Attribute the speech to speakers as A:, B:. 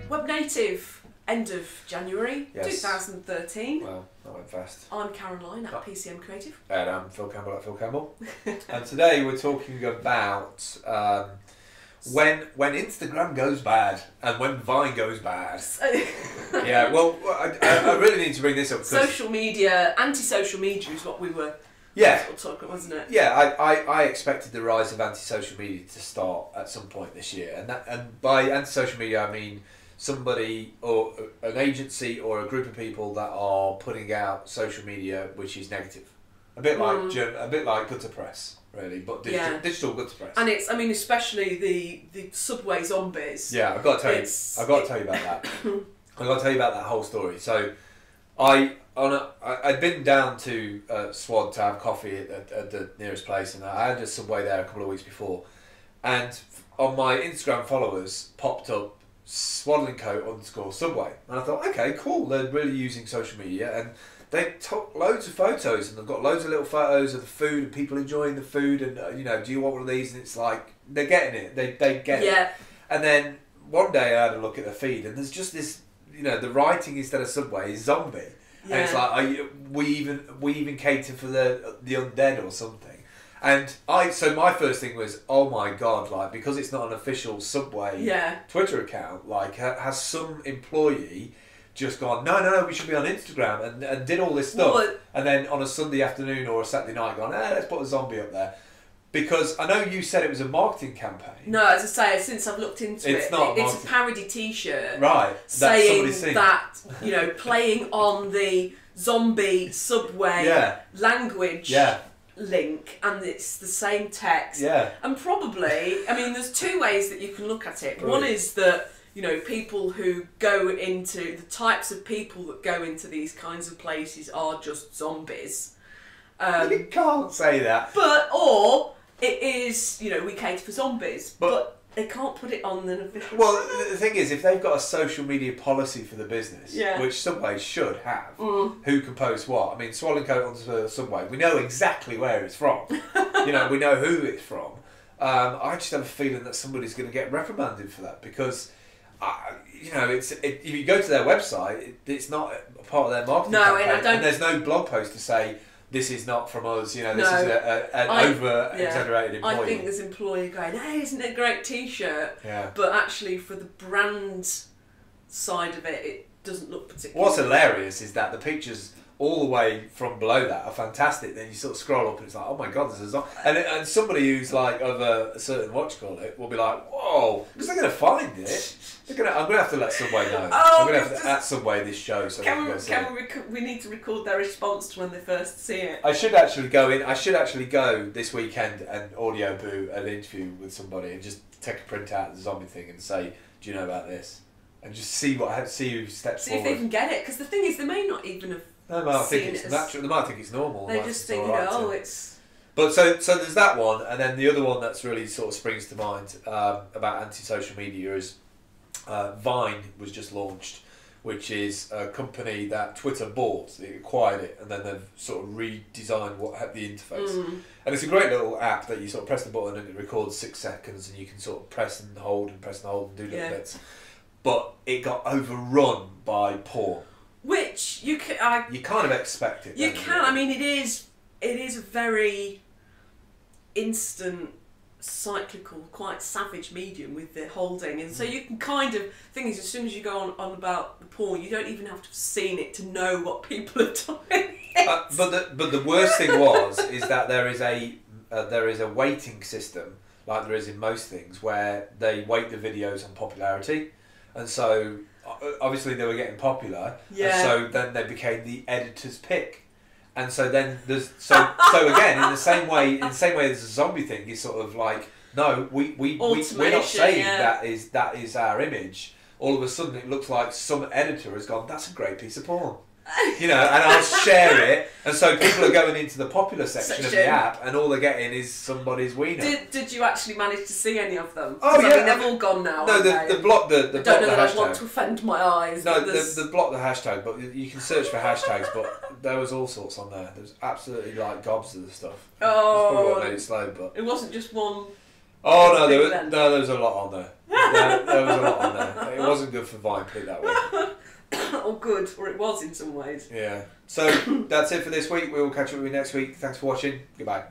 A: Webnative, end of January 2013.
B: Well, that went fast.
A: I'm Caroline at PCM Creative.
B: And I'm Phil Campbell at Phil Campbell. And today we're talking about when Instagram goes bad and when Vine goes bad. Yeah, well, I really need to bring this up.
A: Social media, anti-social media is what we were talking, wasn't it?
B: Yeah, I expected the rise of anti-social media to start at some point this year. And by anti-social media, I mean somebody or an agency or a group of people that are putting out social media which is negative, a bit like good to press, really, but digital good to press.
A: And it's, I mean, especially the subway zombies.
B: Yeah, I've got to tell you about that. I've got to tell you about that whole story. So, I'd been down to Swad to have coffee at the nearest place, and I had a subway there a couple of weeks before, and on my Instagram followers popped up swaddlingcoat_subway, and I thought, okay, cool, they're really using social media, and they took loads of photos, and they've got loads of little photos of the food and people enjoying the food, and do you want one of these? And it's like they're getting it, they get it. And then one day I had a look at the feed, and there's just this, the writing instead of subway is zombie, and it's like, we even cater for the undead or something. And so my first thing was, oh my god, like, because it's not an official Subway Twitter account, like, has some employee just gone, no, we should be on Instagram, and did all this stuff, and then on a Sunday afternoon or a Saturday night gone, let's put a zombie up there. Because I know you said it was a marketing campaign. No,
A: as I say, since I've looked into it's a parody T-shirt,
B: right?
A: Saying that playing on the zombie subway language link, and it's the same text.
B: Yeah.
A: And probably, I mean, there's two ways that you can look at it. Brilliant. One is that people who go into the types of people that go into these kinds of places are just zombies.
B: You can't say that.
A: Or it is, we cater for zombies, but they can't put it on an official.
B: Well, the thing is, if they've got a social media policy for the business, which Subway should have, who can post what? I mean, Swallowing Coat on the Subway, we know exactly where it's from. We know who it's from. I just have a feeling that somebody's going to get reprimanded for that, because if you go to their website, it's not a part of their marketing campaign, and there's no blog post to say, this is not from us, this is an over-exaggerated employee.
A: I think there's an employee going, hey, isn't it a great T-shirt?
B: Yeah.
A: But actually, for the brand side of it, it doesn't look particularly...
B: What's hilarious is that the pictures all the way from below that are fantastic. Then you sort of scroll up and it's like, oh my god, this is on. And somebody who's like of a certain will be like, whoa, because they're going to find it. I'm going to have to let Subway know. I'm going to have to at Subway this show. So
A: we need to record their response to when they first see it.
B: I should actually go this weekend and audio boo an interview with somebody and just take a print out of the zombie thing and say, do you know about this? And just see who steps forward.
A: See if they can get it, because the thing is, they may not even have.
B: They might think it's natural. They might think it's normal.
A: They just think, it's.
B: But so there's that one, and then the other one that's really sort of springs to mind about anti-social media is Vine was just launched, which is a company that Twitter bought. They acquired it, and then they've sort of redesigned the interface. And it's a great little app that you sort of press the button and it records 6 seconds, and you can sort of press and hold and do little bits. But it got overrun by porn.
A: Which you
B: kind of expect it.
A: You can. I mean, it is a very instant, cyclical, quite savage medium with the holding, and so you can kind of. Thing is, as soon as you go on about the porn, you don't even have to have seen it to know what people are doing.
B: But the worst thing is that there is a weighting system, like there is in most things, where they weight the videos on popularity, and so. Obviously they were getting popular, and so then they became the editor's pick, and so then there's so again in the same way as the zombie thing is sort of like, no, we're not saying that is our image. All of a sudden it looks like some editor has gone, that's a great piece of porn. you know, and I'll share it, and so people are going into the popular section of the app, and all they're getting is somebody's wiener.
A: Did you actually manage to see any of them?
B: Oh, yeah.
A: I mean, they've all gone now.
B: No, the block the
A: I
B: block
A: don't know
B: the
A: that
B: hashtag.
A: I want to offend my eyes.
B: No, the block the hashtag, but you can search for hashtags, but there was all sorts on there. There's absolutely like gobs of the stuff. That's probably what made it slow, but
A: it wasn't just one.
B: oh no, there was a lot on there. There was a lot on there. It wasn't good for Vine, put it that way.
A: Or good, or it was in some ways.
B: Yeah. So that's it for this week. We will catch up with you next week. Thanks for watching. Goodbye.